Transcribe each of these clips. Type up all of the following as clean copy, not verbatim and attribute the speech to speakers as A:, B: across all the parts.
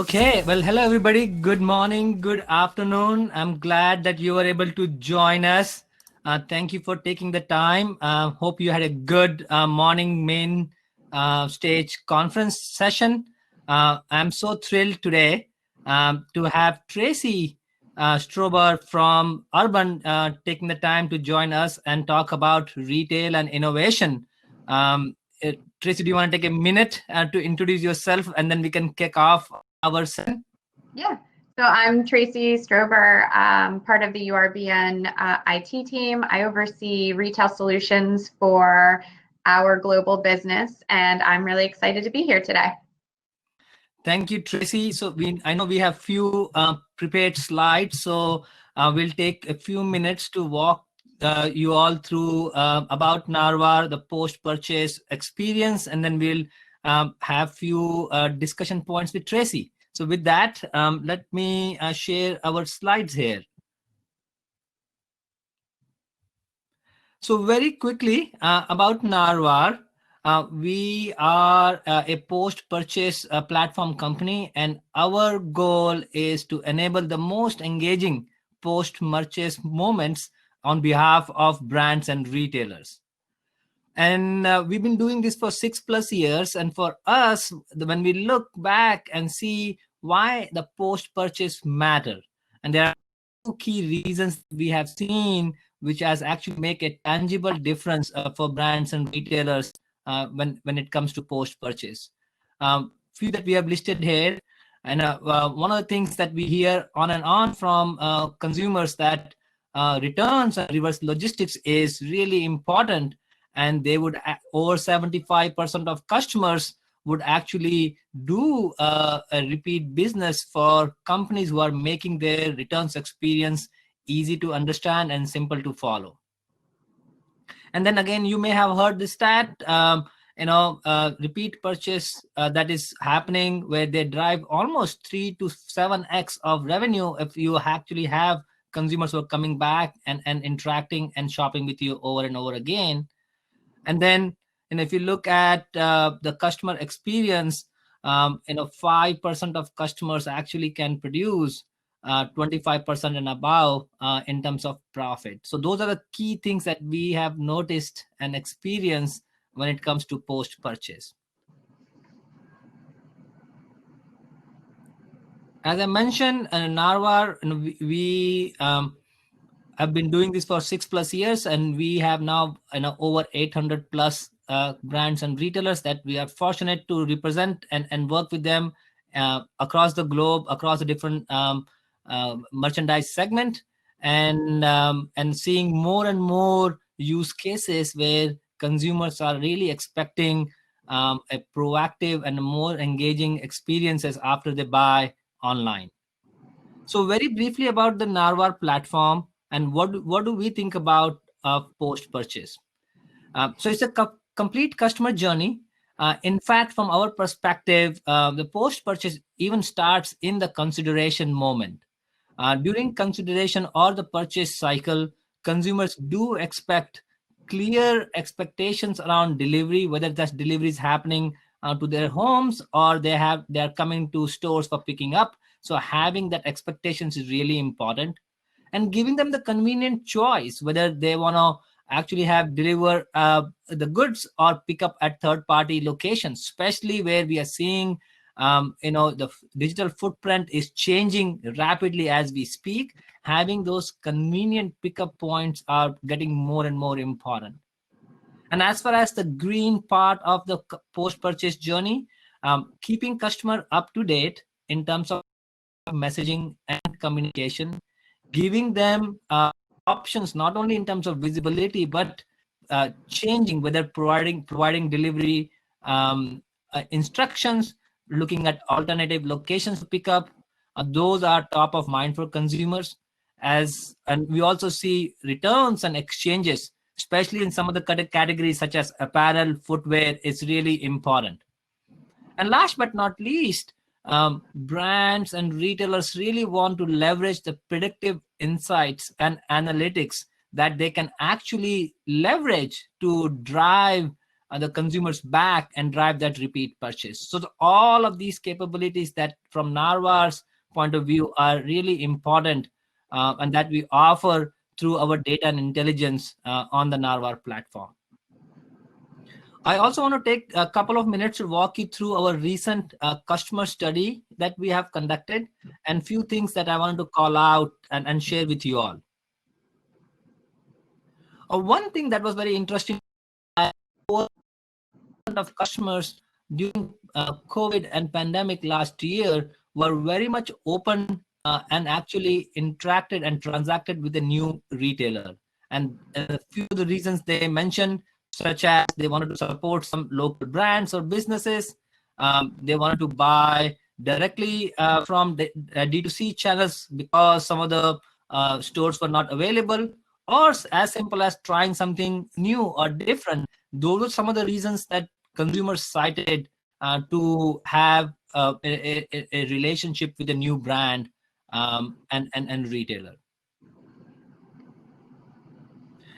A: Okay, well, hello everybody. Good morning, good afternoon. I'm glad that you were able to join us. Thank you for taking the time. Hope you had a good morning main stage conference session. I'm so thrilled today to have Tracey Strober from Urban taking the time to join us and talk about retail and innovation. Tracey, do you want to take a minute to introduce yourself, and then we can kick off our session?
B: Yeah. So I'm Tracey Strober, part of the URBN IT team. I oversee retail solutions for our global business, and I'm really excited to be here today.
A: Thank you, Tracey. So I know we have few prepared slides, so we'll take a few minutes to walk you all through about Narwha, the post-purchase experience, and then we'll have few discussion points with Tracey. So with that, let me share our slides here. So very quickly about Narwhar, we are a post-purchase platform company, and our goal is to enable the most engaging post-purchase moments on behalf of brands and retailers. And we've been doing this for 6+ years. And for us, when we look back and see why the post-purchase matter, and there are two key reasons we have seen which has actually make a tangible difference for brands and retailers when it comes to post-purchase. Few that we have listed here, and one of the things that we hear on and on from consumers that returns and reverse logistics is really important, and they would over 75% of customers would actually do a repeat business for companies who are making their returns experience easy to understand and simple to follow. And then again, you may have heard the stat, repeat purchase that is happening where they drive almost 3 to 7x of revenue if you actually have consumers who are coming back and interacting and shopping with you over and over again. And then, if you look at the customer experience, 5% of customers actually can produce 25% and above in terms of profit. So those are the key things that we have noticed and experienced when it comes to post-purchase. As I mentioned, Narwhar, we have been doing this for 6+ years, and we have now over 800+ brands and retailers that we are fortunate to represent and work with them across the globe, across the different merchandise segment, and seeing more and more use cases where consumers are really expecting a proactive and more engaging experiences after they buy online. So very briefly about the Narwhar platform and what do we think about post-purchase. So it's a complete customer journey. In fact, from our perspective, the post-purchase even starts in the consideration moment. During consideration or the purchase cycle, consumers do expect clear expectations around delivery, whether that delivery is happening to their homes or they are coming to stores for picking up. So having that expectations is really important, and giving them the convenient choice whether they want to actually have deliver the goods or pick up at third-party locations, especially where we are seeing the digital footprint is changing rapidly as we speak. Having those convenient pickup points are getting more and more important. And as far as the green part of the post-purchase journey, keeping customer up to date in terms of messaging and communication, giving them options not only in terms of visibility but changing whether providing delivery instructions, looking at alternative locations to pick up. Those are top of mind for consumers. And we also see returns and exchanges, especially in some of the categories such as apparel, footwear, is really important. And last but not least, brands and retailers really want to leverage the predictive insights and analytics that they can actually leverage to drive the consumers back and drive that repeat purchase. So all of these capabilities that from Narwar's point of view are really important and that we offer through our data and intelligence on the Narwhal platform. I also want to take a couple of minutes to walk you through our recent customer study that we have conducted and few things that I wanted to call out and share with you all. One thing that was very interesting, of customers during COVID and pandemic last year were very much open and actually interacted and transacted with a new retailer. And a few of the reasons they mentioned, such as they wanted to support some local brands or businesses. They wanted to buy directly from the D2C channels because some of the stores were not available, or as simple as trying something new or different. Those are some of the reasons that consumers cited to have a relationship with a new brand and retailer.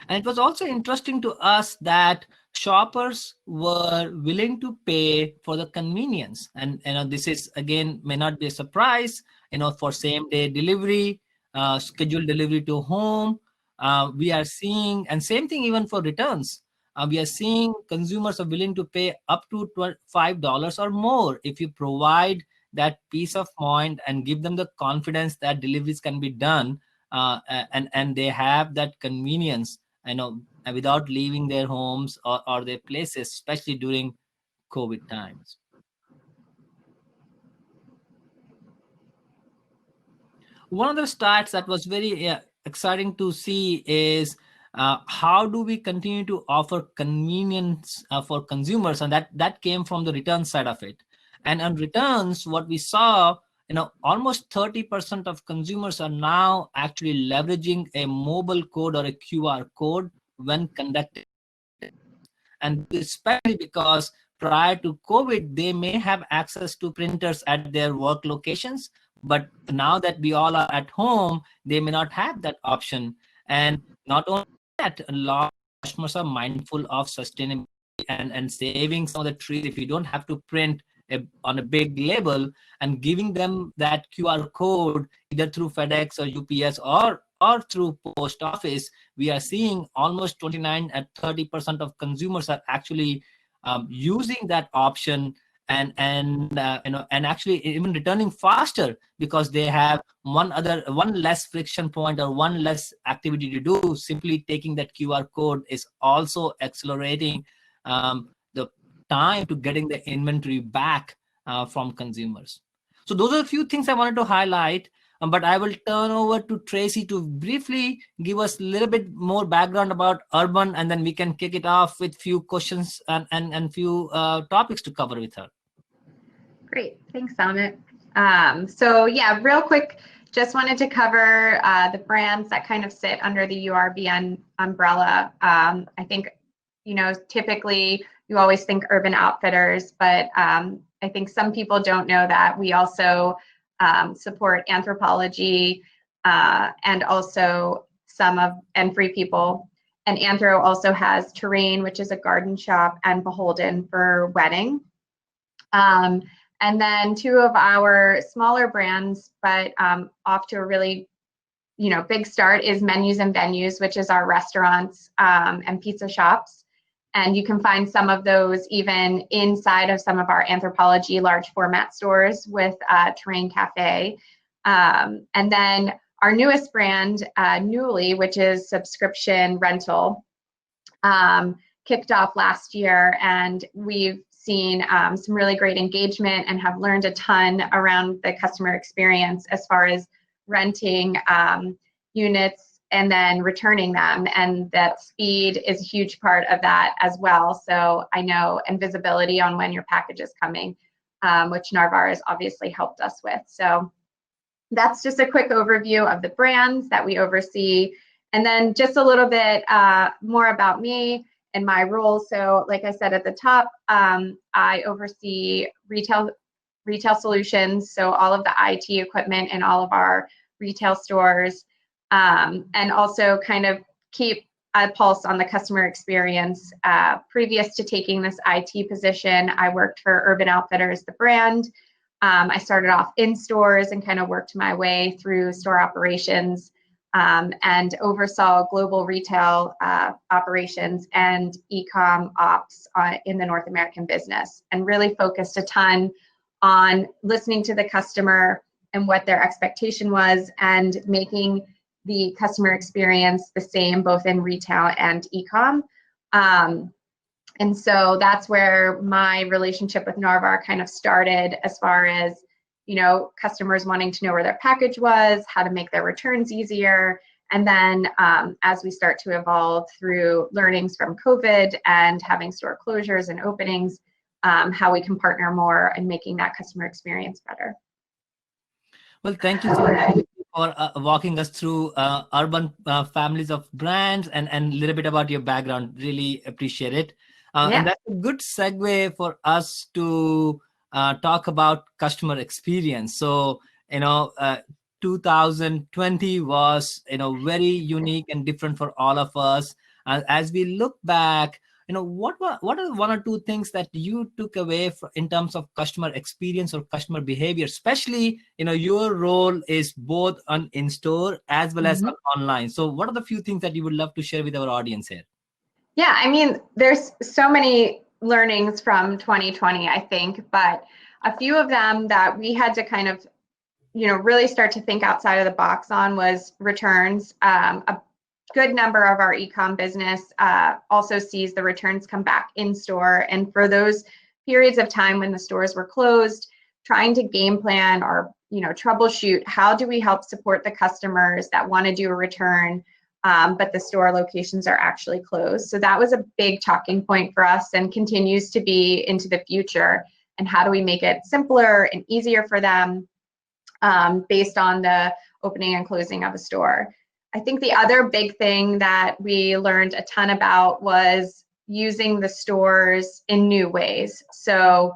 A: And it was also interesting to us that shoppers were willing to pay for the convenience. And this is, again, may not be a surprise, for same day delivery, scheduled delivery to home. We are seeing, and same thing even for returns. We are seeing consumers are willing to pay up to $5 or more if you provide that peace of mind and give them the confidence that deliveries can be done and they have that convenience, without leaving their homes or their places, especially during COVID times. One of the stats that was very exciting to see is how do we continue to offer convenience for consumers, and that came from the return side of it. And on returns, what we saw, almost 30% of consumers are now actually leveraging a mobile code or a QR code when conducting. And especially because prior to COVID, they may have access to printers at their work locations, but now that we all are at home, they may not have that option. And not only that, a lot of customers are mindful of sustainability and saving some of the trees. If you don't have to print on a big label, and giving them that QR code either through FedEx or UPS or through post office, we are seeing almost 29 and 30% of consumers are actually using that option and actually even returning faster because they have one less friction point or one less activity to do. Simply taking that QR code is also accelerating the time to getting the inventory back from consumers. So those are a few things I wanted to highlight, but I will turn over to Tracey to briefly give us a little bit more background about Urban, and then we can kick it off with few questions and few topics to cover with her.
B: Great, thanks, Amit. So yeah, real quick, just wanted to cover the brands that kind of sit under the URBN umbrella. I think, typically you always think Urban Outfitters, but I think some people don't know that we also support Anthropologie and also and Free People. And Anthro also has Terrain, which is a garden shop, and Beholden for wedding. And then two of our smaller brands, but off to a really big start, is Menus and Venues, which is our restaurants and pizza shops. And you can find some of those even inside of some of our Anthropologie large format stores with Terrain Cafe. And then our newest brand, Newly, which is subscription rental, kicked off last year, and we've seen some really great engagement and have learned a ton around the customer experience as far as renting units and then returning them, and that speed is a huge part of that as well. So I know, and visibility on when your package is coming, which Narvar has obviously helped us with. So that's just a quick overview of the brands that we oversee. And then just a little bit more about me and my role. So like I said at the top, I oversee retail solutions, so all of the IT equipment in all of our retail stores, and also kind of keep a pulse on the customer experience. Previous to taking this IT position, I worked for Urban Outfitters, the brand. I started off in stores and kind of worked my way through store operations, and oversaw global retail operations and e-com ops in the North American business, and really focused a ton on listening to the customer and what their expectation was, and making the customer experience the same both in retail and e-com. And so that's where my relationship with Narvar kind of started, as far as, you know, customers wanting to know where their package was, how to make their returns easier. And then as we start to evolve through learnings from COVID and having store closures and openings, how we can partner more in making that customer experience better.
A: Well, thank you so much for walking us through urban families of brands, and a little bit about your background. Really appreciate it. And that's a good segue for us to talk about customer experience. So, 2020 was, very unique and different for all of us. As we look back, what are one or two things that you took away in terms of customer experience or customer behavior? Especially, your role is both on in-store as well as on online. So what are the few things that you would love to share with our audience here?
B: Yeah, I mean, there's so many learnings from 2020, I think, but a few of them that we had to kind of, really start to think outside of the box on was returns. A good number of our e-com business also sees the returns come back in store. And for those periods of time when the stores were closed, trying to game plan or, troubleshoot, how do we help support the customers that want to do a return, but the store locations are actually closed. So that was a big talking point for us, and continues to be into the future. And how do we make it simpler and easier for them based on the opening and closing of a store? I think the other big thing that we learned a ton about was using the stores in new ways. So,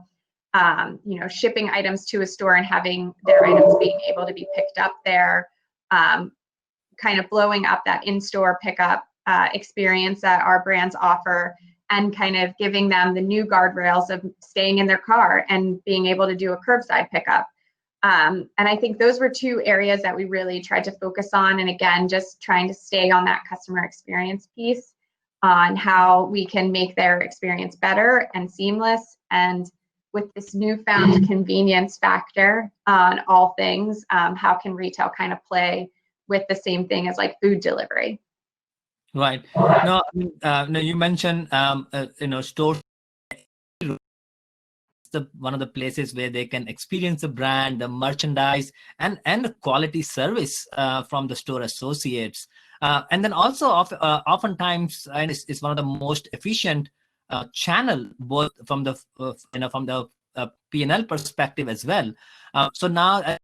B: shipping items to a store and having their items being able to be picked up there, kind of blowing up that in-store pickup experience that our brands offer, and kind of giving them the new guardrails of staying in their car and being able to do a curbside pickup. And I think those were two areas that we really tried to focus on. And again, just trying to stay on that customer experience piece, on how we can make their experience better and seamless. And with this newfound convenience factor on all things, how can retail kind of play with the same thing as like food delivery?
A: Right. No, you mentioned, stores, one of the places where they can experience the brand, the merchandise, and the quality service from the store associates. And then also oftentimes, and it's one of the most efficient channel, both from the P&L perspective as well. So now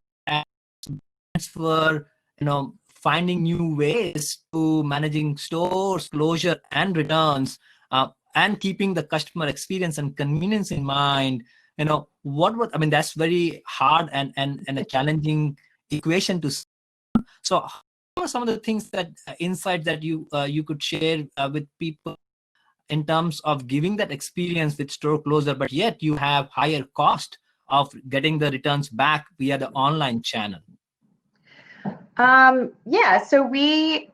A: for finding new ways to managing stores closure and returns, and keeping the customer experience and convenience in mind, that's very hard and a challenging equation to solve. So what are some of the things that insights that you could share with people in terms of giving that experience with store closure, but yet you have higher cost of getting the returns back via the online channel?
B: Yeah, so we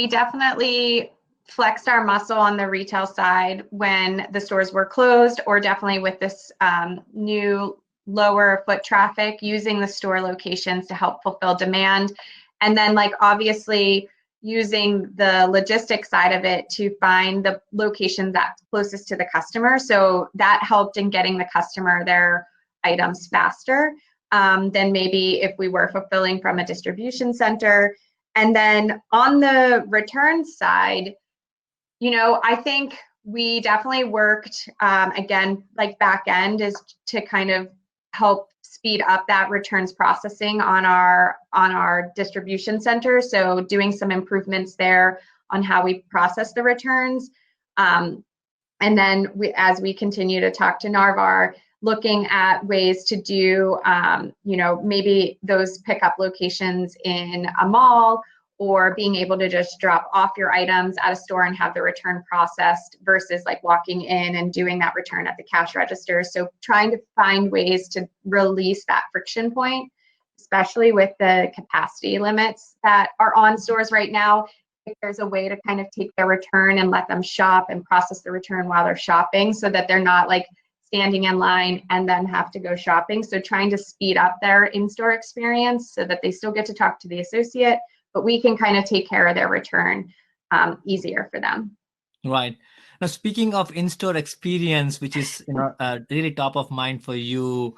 B: definitely flexed our muscle on the retail side when the stores were closed, or definitely with this new lower foot traffic, using the store locations to help fulfill demand. And then obviously using the logistics side of it to find the location that's closest to the customer. So that helped in getting the customer their items faster than maybe if we were fulfilling from a distribution center. And then on the return side, I think we definitely worked, again, back end is to kind of help speed up that returns processing on our distribution center. So doing some improvements there on how we process the returns. And then as we continue to talk to Narvar, looking at ways to do, maybe those pickup locations in a mall, or being able to just drop off your items at a store and have the return processed versus like walking in and doing that return at the cash register. So trying to find ways to release that friction point, especially with the capacity limits that are on stores right now. If there's a way to kind of take their return and let them shop and process the return while they're shopping so that they're not like standing in line and then have to go shopping. So trying to speed up their in-store experience so that they still get to talk to the associate, but we can kind of take care of their return easier for them.
A: Right. Now, speaking of in-store experience, which is really top of mind for you,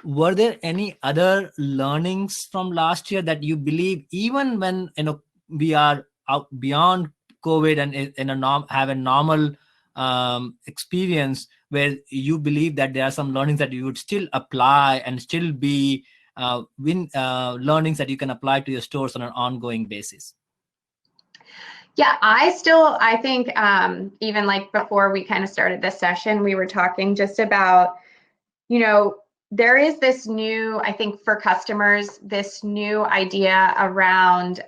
A: were there any other learnings from last year that you believe, even when we are out beyond COVID and have a normal experience, where you believe that there are some learnings that you would still apply and still be learnings that you can apply to your stores on an ongoing basis?
B: Yeah, I think even like before we kind of started this session, we were talking just about, there is this new, I think for customers, this new idea around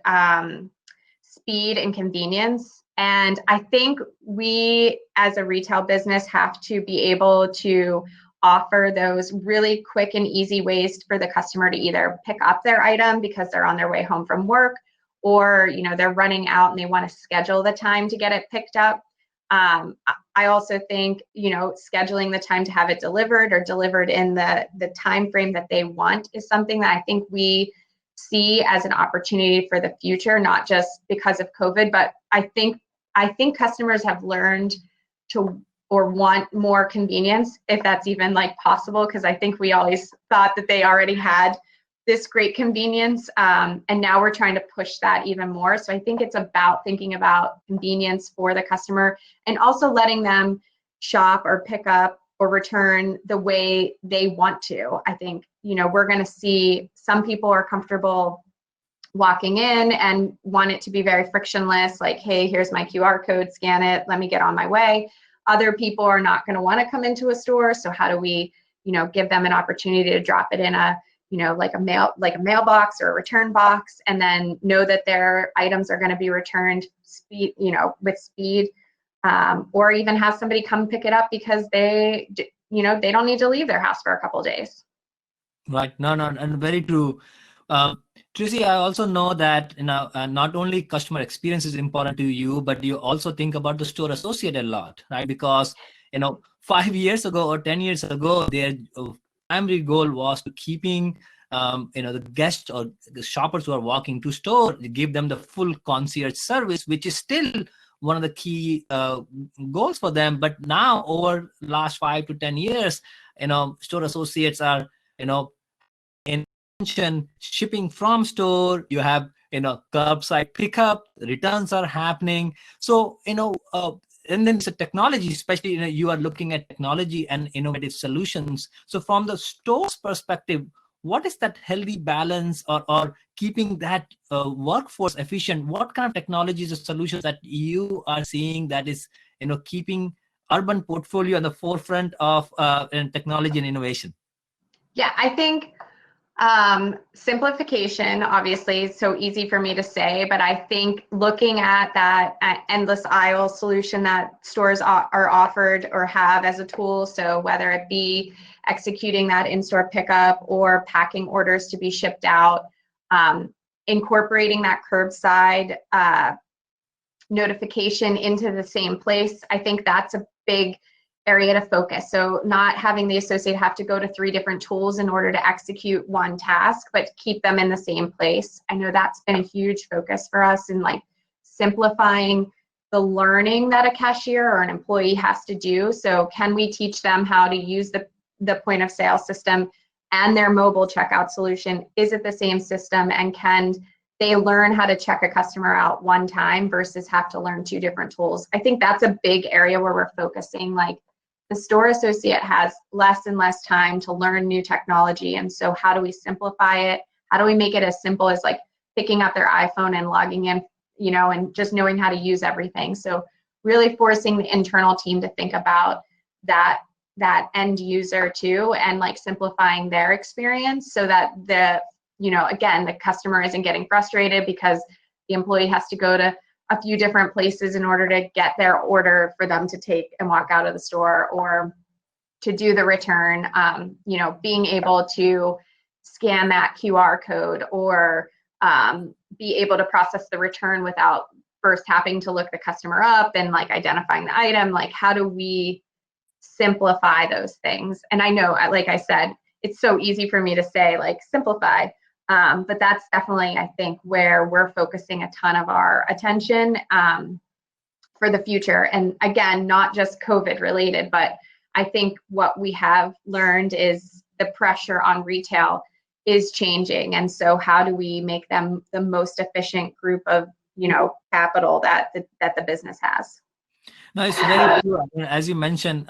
B: speed and convenience. And I think we as a retail business have to be able to offer those really quick and easy ways for the customer to either pick up their item because they're on their way home from work, or they're running out and they want to schedule the time to get it picked up. I also think scheduling the time to have it delivered or delivered in the time frame that they want is something that I think we see as an opportunity for the future, not just because of COVID, but I think customers have learned to or want more convenience, if that's even like possible, because I think we always thought that they already had this great convenience, and now we're trying to push that even more. So I think it's about thinking about convenience for the customer and also letting them shop or pick up or return the way they want to. I think, we're going to see some people are comfortable walking in and want it to be very frictionless, like, hey, here's my QR code, scan it, let me get on my way. Other people are not going to want to come into a store. So how do we, give them an opportunity to drop it in a like a mailbox or a return box, and then know that their items are going to be returned with speed, or even have somebody come pick it up because they don't need to leave their house for a couple of days.
A: Right. No, and very true. Tracey, I also know that not only customer experience is important to you, but you also think about the store associate a lot, right? Because 5 years ago or 10 years ago, their primary goal was to keeping the guests or the shoppers who are walking to store, give them the full concierge service, which is still one of the key goals for them. But now over last 5 to 10 years, store associates are shipping from store. You have curbside pickup, returns are happening. So and then it's a technology, especially you are looking at technology and innovative solutions. So from the store's perspective, what is that healthy balance or keeping that workforce efficient? What kind of technologies or solutions that you are seeing that is keeping urban portfolio on the forefront of technology and innovation?
B: Yeah, I think simplification, obviously, is so easy for me to say, but I think looking at that endless aisle solution that stores are offered or have as a tool, so whether it be executing that in-store pickup or packing orders to be shipped out, incorporating that curbside notification into the same place, I think that's a big area to focus. So not having the associate have to go to 3 different tools in order to execute one task, but keep them in the same place. I know that's been a huge focus for us in like simplifying the learning that a cashier or an employee has to do. So can we teach them how to use the point of sale system and their mobile checkout solution? Is it the same system? And can they learn how to check a customer out one time versus have to learn 2 different tools? I think that's a big area where we're focusing. Like, the store associate has less and less time to learn new technology. And so how do we simplify it? How do we make it as simple as like picking up their iPhone and logging in, and just knowing how to use everything? So really forcing the internal team to think about that end user too, and like simplifying their experience so that again, the customer isn't getting frustrated because the employee has to go to a few different places in order to get their order for them to take and walk out of the store, or to do the return. Being able to scan that QR code, or be able to process the return without first having to look the customer up and like identifying the item. Like, how do we simplify those things? And I know, like I said, it's so easy for me to say like simplify, but that's definitely, I think, where we're focusing a ton of our attention for the future. And again, not just COVID related, but I think what we have learned is the pressure on retail is changing. And so how do we make them the most efficient group of, capital that the business has?
A: No, it's very true. I mean, as you mentioned,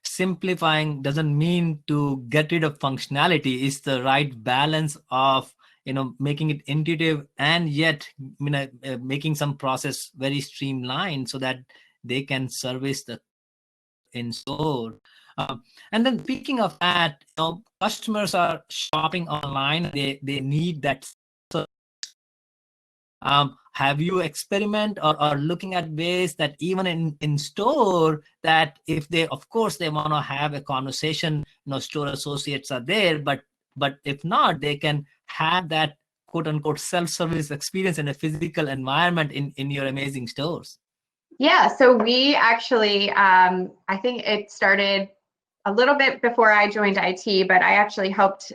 A: simplifying doesn't mean to get rid of functionality. It's the right balance of making it intuitive and yet making some process very streamlined so that they can service the in store. And then speaking of that, customers are shopping online. They need that. Have you experiment or looking at ways that even in store, that if they, of course, they want to have a conversation, store associates are there, but if not, they can have that quote unquote self-service experience in a physical environment in your amazing stores?
B: Yeah, so we actually, I think it started a little bit before I joined IT, but I actually helped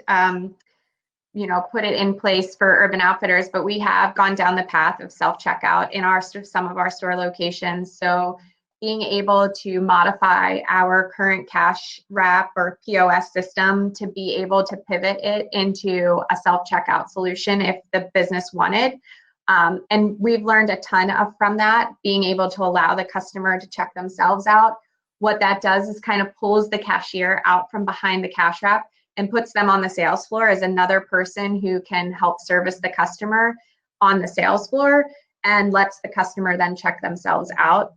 B: put it in place for Urban Outfitters. But we have gone down the path of self-checkout in some of our store locations. So being able to modify our current cash wrap or POS system to be able to pivot it into a self-checkout solution if the business wanted. And we've learned a ton from that, being able to allow the customer to check themselves out. What that does is kind of pulls the cashier out from behind the cash wrap and puts them on the sales floor as another person who can help service the customer on the sales floor, and lets the customer then check themselves out.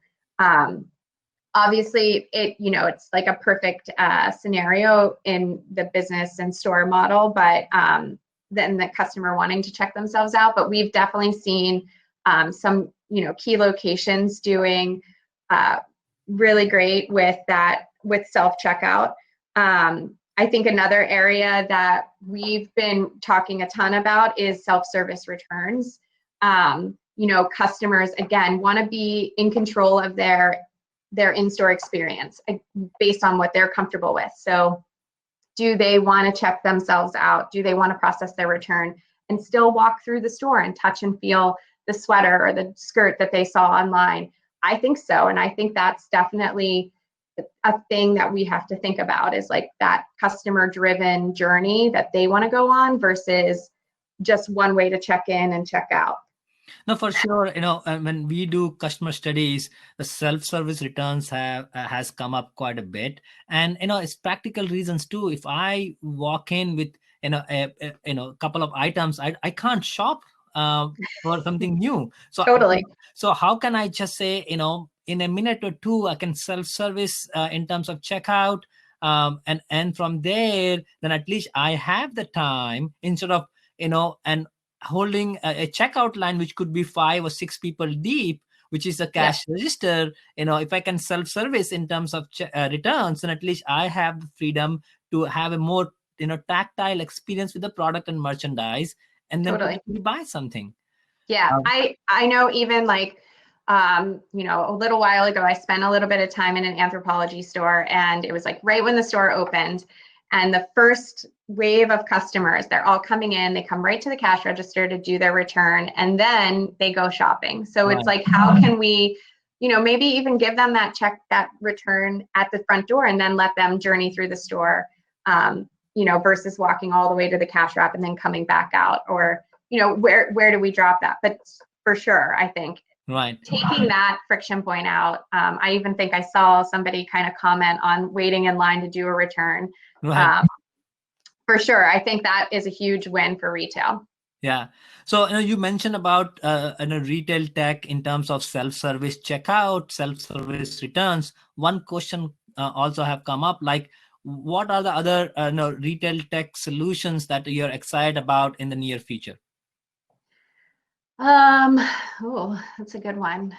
B: Obviously, it's like a perfect scenario in the business and store model, but then the customer wanting to check themselves out. But we've definitely seen some key locations doing really great with that, with self-checkout. I think another area that we've been talking a ton about is self-service returns. Customers, again, want to be in control of their in-store experience based on what they're comfortable with. So do they want to check themselves out? Do they want to process their return and still walk through the store and touch and feel the sweater or the skirt that they saw online? I think so. And I think that's definitely a thing that we have to think about, is like that customer driven journey that they want to go on versus just one way to check in and check out.
A: No, for sure. When we do customer studies, the self-service returns has come up quite a bit, and it's practical reasons too. If I walk in with a couple of items, I can't shop for something new. So
B: Totally.
A: So how can I just say in a minute or two I can self-service in terms of checkout, and from there then at least I have the time, instead of and holding a checkout line which could be 5 or 6 people deep, which is a cash register. If I can self-service in terms of returns, then at least I have the freedom to have a more tactile experience with the product and merchandise, and then
B: Totally.
A: buy something.
B: Yeah, I know, even like a little while ago, I spent a little bit of time in an Anthropologie store, and it was like right when the store opened, and the first wave of customers, they're all coming in, they come right to the cash register to do their return, and then they go shopping. So It's like, how can we, maybe even give them that return at the front door and then let them journey through the store, versus walking all the way to the cash wrap and then coming back out, or, where do we drop that? But for sure, I think taking that friction point out. I even think I saw somebody kind of comment on waiting in line to do a return. For sure, I think that is a huge win for retail.
A: Yeah. So you mentioned about retail tech in terms of self-service checkout, self-service returns. One question also have come up, like, what are the other retail tech solutions that you're excited about in the near future?
B: Oh, that's a good one.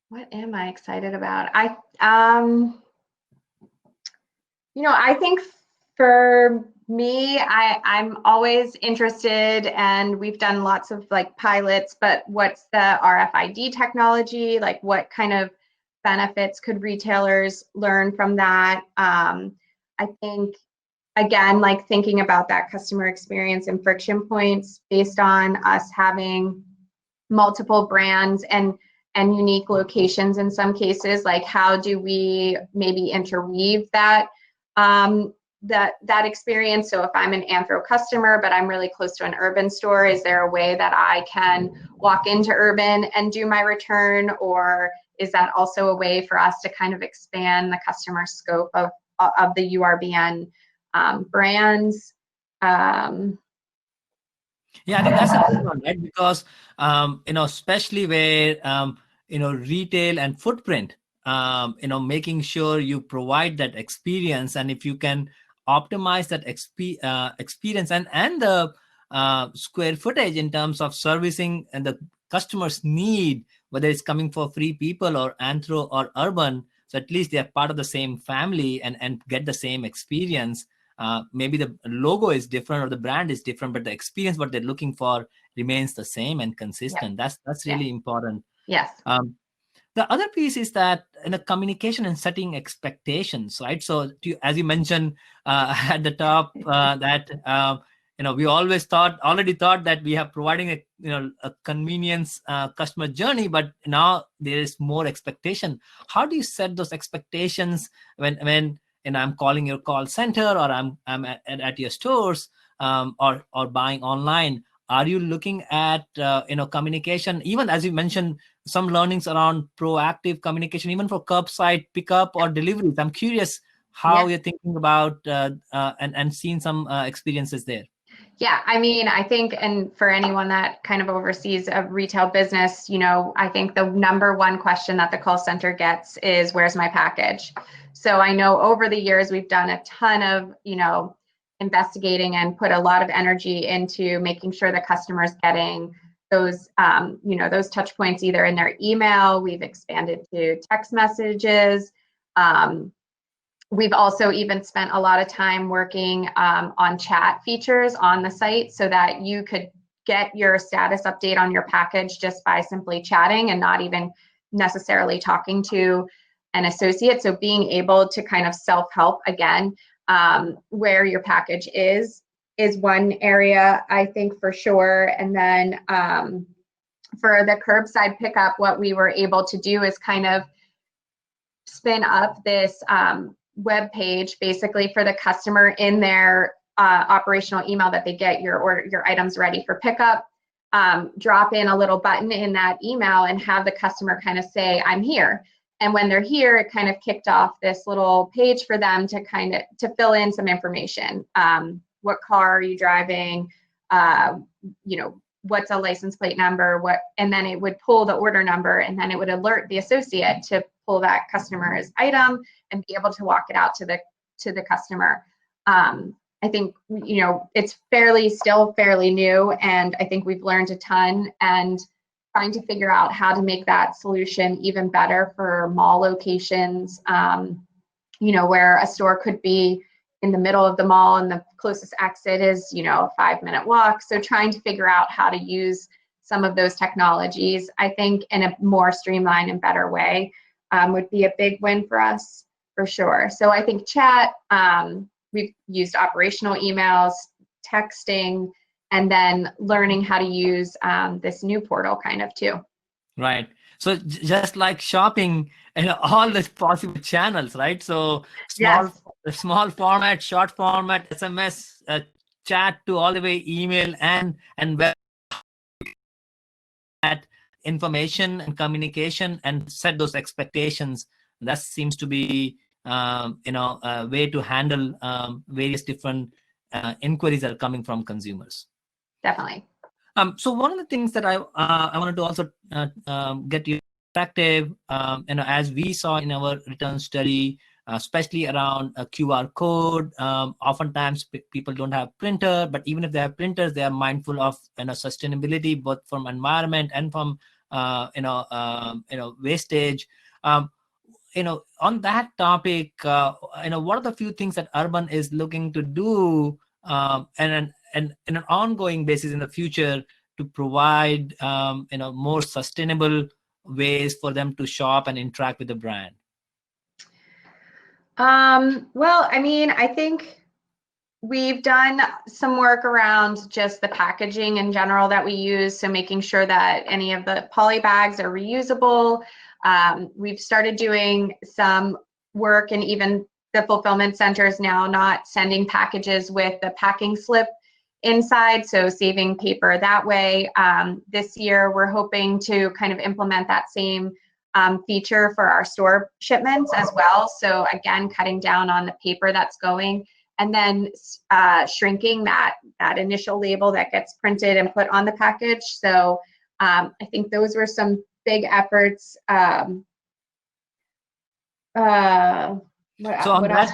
B: What am I excited about? I think for me, I'm always interested, and we've done lots of like pilots, but what's the RFID technology? Like what kind of benefits could retailers learn from that? I think, again, like thinking about that customer experience and friction points based on us having multiple brands and unique locations in some cases, like how do we maybe interweave that that experience? So if I'm an Anthro customer, but I'm really close to an urban store, is there a way that I can walk into urban and do my return? Or is that also a way for us to kind of expand the customer scope of the URBN brands?
A: Yeah, I think that's a good one, right? Because especially where retail and footprint, making sure you provide that experience, and if you can optimize that experience and the square footage in terms of servicing and the customer's need, whether it's coming for free people or Anthro or urban, so at least they are part of the same family and get the same experience. Maybe the logo is different or the brand is different, but the experience, what they're looking for, remains the same and consistent.
B: Yep.
A: That's really important.
B: Yes.
A: The other piece is that in a communication and setting expectations, right? So as you mentioned at the top, that we already thought that we are providing a convenience customer journey, but now there is more expectation. How do you set those expectations when I'm calling your call center, or I'm at your stores, or buying online? Are you looking at communication, even as you mentioned, some learnings around proactive communication, even for curbside pickup or deliveries? I'm curious how you're thinking about and seeing some experiences there.
B: Yeah, I mean, I think, and for anyone that kind of oversees a retail business, I think the number one question that the call center gets is, where's my package? So I know over the years, we've done a ton of, investigating and put a lot of energy into making sure the customer's getting those, those touch points either in their email. We've expanded to text messages. We've also even spent a lot of time working on chat features on the site so that you could get your status update on your package just by simply chatting and not even necessarily talking to an associate. So being able to kind of self-help again, where your package is one area, I think, for sure. And then for the curbside pickup, what we were able to do is kind of spin up this web page basically for the customer in their operational email that they get your items ready for pickup. Drop in a little button in that email and have the customer kind of say, I'm here. And when they're here, it kind of kicked off this little page for them to fill in some information. What car are you driving? What's a license plate number? And then it would pull the order number, and then it would alert the associate to pull that customer's item and be able to walk it out to the customer. I think it's still fairly new, and I think we've learned a ton, and trying to figure out how to make that solution even better for mall locations, where a store could be in the middle of the mall and the closest exit is, a 5-minute walk. So trying to figure out how to use some of those technologies, I think, in a more streamlined and better way would be a big win for us, for sure. So I think chat, we've used operational emails, texting, and then learning how to use this new portal kind of too.
A: Right. So just like shopping and all the possible channels, right? So small format, short format, SMS, chat, to all the way email and web, that information and communication and set those expectations. That seems to be a way to handle various different inquiries that are coming from consumers.
B: Definitely.
A: So one of the things that I wanted to also get your perspective, as we saw in our return study, especially around a QR code. Oftentimes people don't have printer, but even if they have printers, they are mindful of sustainability, both from environment and from wastage. Um, on that topic, what are the few things that Urban is looking to do, and in an ongoing basis in the future, to provide more sustainable ways for them to shop and interact with the brand?
B: Well, I mean, I think we've done some work around just the packaging in general that we use, so making sure that any of the poly bags are reusable. We've started doing some work in even the fulfillment centers now, not sending packages with the packing slip inside, so saving paper that way. This year, we're hoping to kind of implement that same feature for our store shipments as well. So again, cutting down on the paper that's going, and then shrinking that initial label that gets printed and put on the package. So I think those were some big efforts.
A: So on
B: what
A: that,
B: else?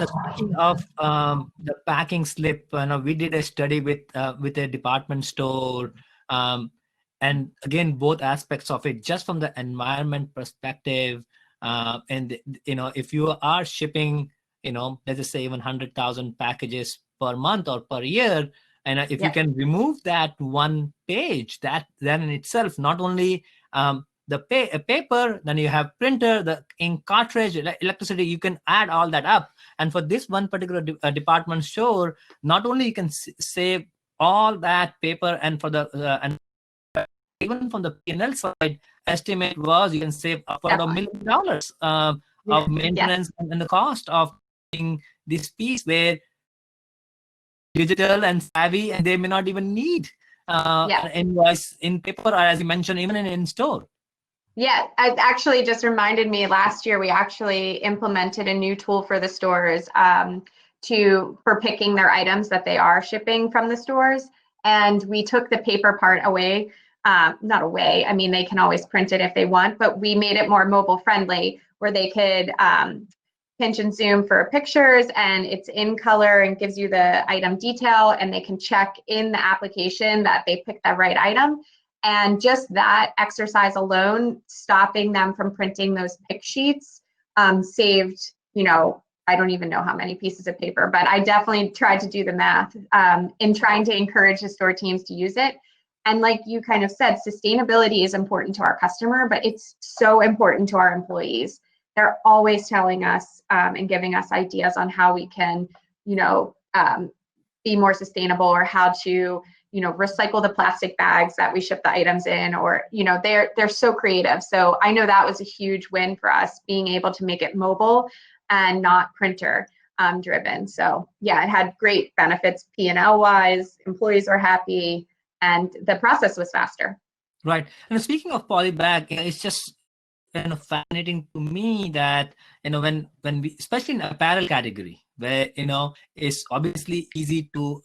A: speaking of the packing slip, we did a study with a department store, and again, both aspects of it, just from the environment perspective, and if you are shipping, let's just say even 100,000 packages per month or per year, and if you can remove that one page, that then in itself, not only the paper, then you have printer, the ink cartridge, electricity, you can add all that up. And for this one particular department store, not only you can save all that paper, and for the and even from the P&L side, estimate was you can save upward of $1 million of maintenance and the cost of this piece, where digital and savvy, and they may not even need an invoice in paper, or as you mentioned, even in store.
B: Yeah, it actually just reminded me, last year we actually implemented a new tool for the stores for picking their items that they are shipping from the stores. And we took the paper part away, not away, I mean, they can always print it if they want, but we made it more mobile friendly, where they could pinch and zoom for pictures, and it's in color and gives you the item detail, and they can check in the application that they picked the right item. And just that exercise alone, stopping them from printing those pick sheets, saved, I don't even know how many pieces of paper, but I definitely tried to do the math in trying to encourage the store teams to use it. And like you kind of said, sustainability is important to our customer, but it's so important to our employees. They're always telling us and giving us ideas on how we can, be more sustainable, or how to recycle the plastic bags that we ship the items in, or they're so creative. So I know that was a huge win for us, being able to make it mobile and not printer driven. So yeah, it had great benefits P&L wise, employees were happy, and the process was faster.
A: Right. And speaking of polybag, it's just fascinating to me that when we, especially in apparel category, where it's obviously easy to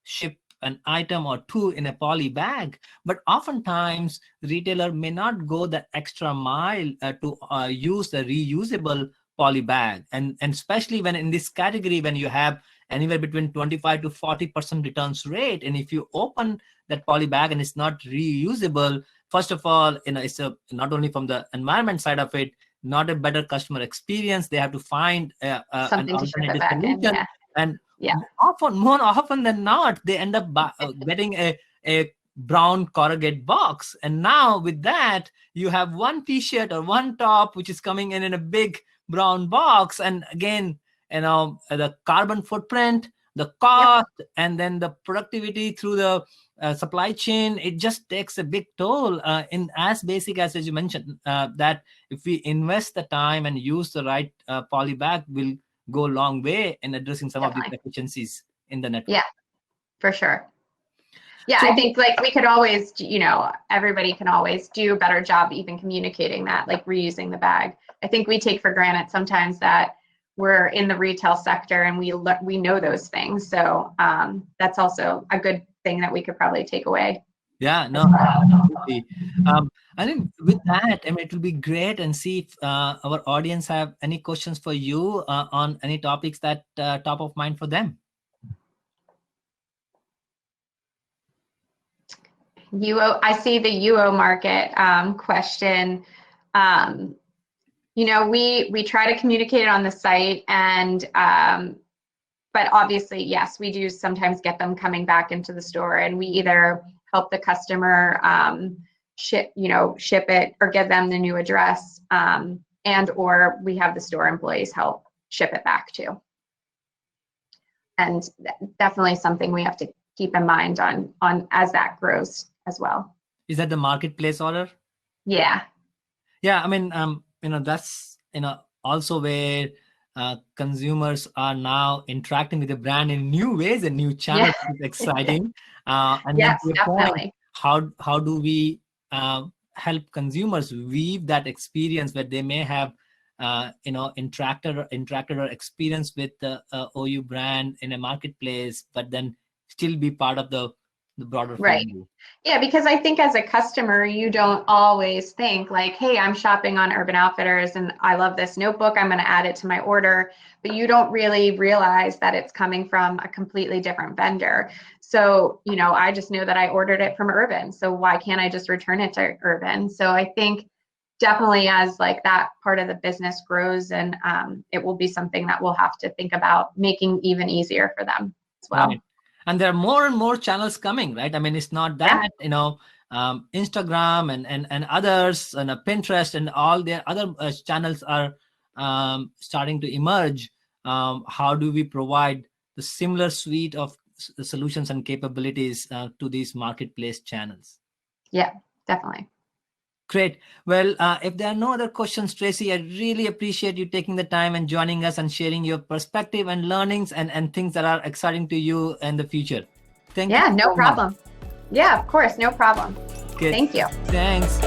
A: ship an item or two in a poly bag, but oftentimes the retailer may not go the extra mile to use the reusable poly bag, and especially when in this category, when you have anywhere between 25 to 40% returns rate, and if you open that poly bag and it's not reusable, first of all, it's not only from the environment side of it, not a better customer experience. They have to find an alternative solution, and more often than not, they end up getting a brown corrugate box. And now with that, you have one t-shirt or one top which is coming in a big brown box, and again, the carbon footprint, the cost, and then the productivity through the supply chain, it just takes a big toll in as basic as you mentioned, that if we invest the time and use the right poly bag, will go a long way in addressing some of the deficiencies in the network.
B: Yeah, for sure. Yeah, so, I think like we could always, everybody can always do a better job even communicating that, like reusing the bag. I think we take for granted sometimes that we're in the retail sector and we know those things. So that's also a good thing that we could probably take away.
A: Yeah, no, absolutely. I think with that, I mean, it will be great and see if our audience have any questions for you on any topics that top of mind for them.
B: I see the UO market question. We try to communicate it on the site, and but obviously, yes, we do sometimes get them coming back into the store, and we either help the customer ship it or give them the new address, and or we have the store employees help ship it back too. And definitely something we have to keep in mind on as that grows as well.
A: Is that the marketplace order?
B: Yeah.
A: Yeah, I mean, that's also where consumers are now interacting with the brand in new ways and new channels.
B: Yeah.
A: It's exciting. And
B: yes,
A: then to your
B: definitely.
A: point, how do we help consumers weave that experience where they may have interacted or experience with the OU brand in a marketplace, but then still be part of the broader
B: Right.
A: family.
B: Yeah, because I think as a customer, you don't always think like, hey, I'm shopping on Urban Outfitters and I love this notebook, I'm going to add it to my order, but you don't really realize that it's coming from a completely different vendor. So, I just know that I ordered it from Urban, so why can't I just return it to Urban? So I think definitely as like that part of the business grows, and it will be something that we'll have to think about making even easier for them as well.
A: Right. And there are more and more channels coming, right? I mean, it's not that, Instagram and others and Pinterest and all their other channels are starting to emerge. How do we provide the similar suite of solutions and capabilities to these marketplace channels?
B: Yeah, definitely.
A: Great. Well, if there are no other questions, Tracey, I really appreciate you taking the time and joining us and sharing your perspective and learnings and things that are exciting to you in the future. Thank you.
B: Yeah, no
A: so much.
B: problem. Yeah, of course, no problem.
A: Okay.
B: Thank you.
A: Thanks.